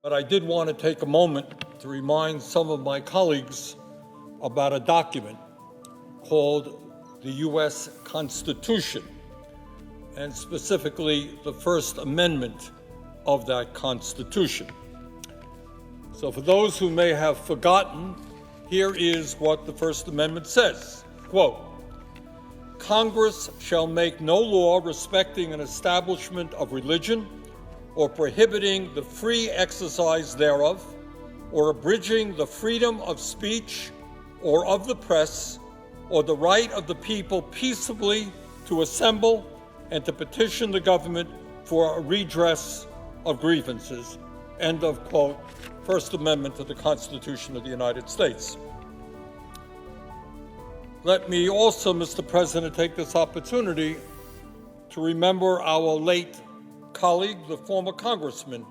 But I did want to take a moment to remind some of my colleagues about a document called the U.S. Constitution, and specifically the First Amendment of that Constitution. So for those who may have forgotten, here is what the First Amendment says, quote, "Congress shall make no law respecting an establishment of religion or prohibiting the free exercise thereof, or abridging the freedom of speech or of the press, or the right of the people peaceably to assemble and to petition the government for a redress of grievances." End of quote. First Amendment to the Constitution of the United States. Let me also, Mr. President, take this opportunity to remember our late colleague, the former Congressman,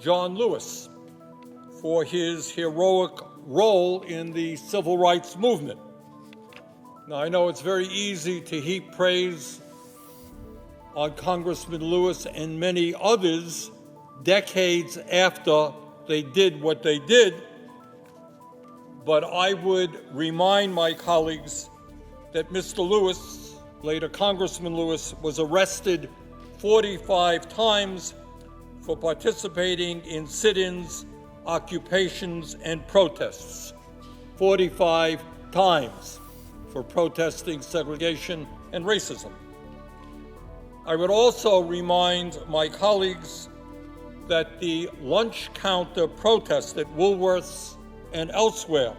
John Lewis, for his heroic role in the civil rights movement. Now, I know it's very easy to heap praise on Congressman Lewis and many others decades after they did what they did, but I would remind my colleagues that Mr. Lewis, later Congressman Lewis, was arrested 45 times for participating in sit-ins, occupations, and protests. 45 times for protesting segregation and racism. I would also remind my colleagues that the lunch counter protest at Woolworths and elsewhere,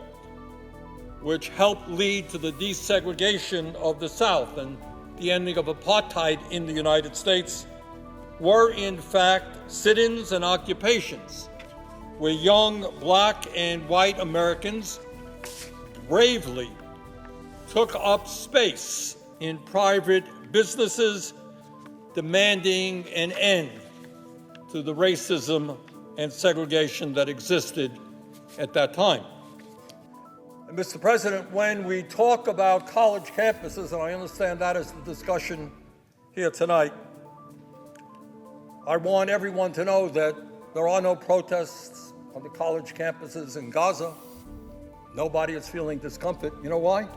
which helped lead to the desegregation of the South and the ending of apartheid in the United States, were in fact sit-ins and occupations where young black and white Americans bravely took up space in private businesses, demanding an end to the racism and segregation that existed at that time. And Mr. President, when we talk about college campuses, and I understand that is the discussion here tonight, I want everyone to know that there are no protests on the college campuses in Gaza. Nobody is feeling discomfort. You know why?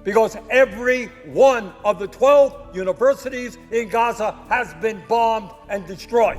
Because every one of the 12 universities in Gaza has been bombed and destroyed.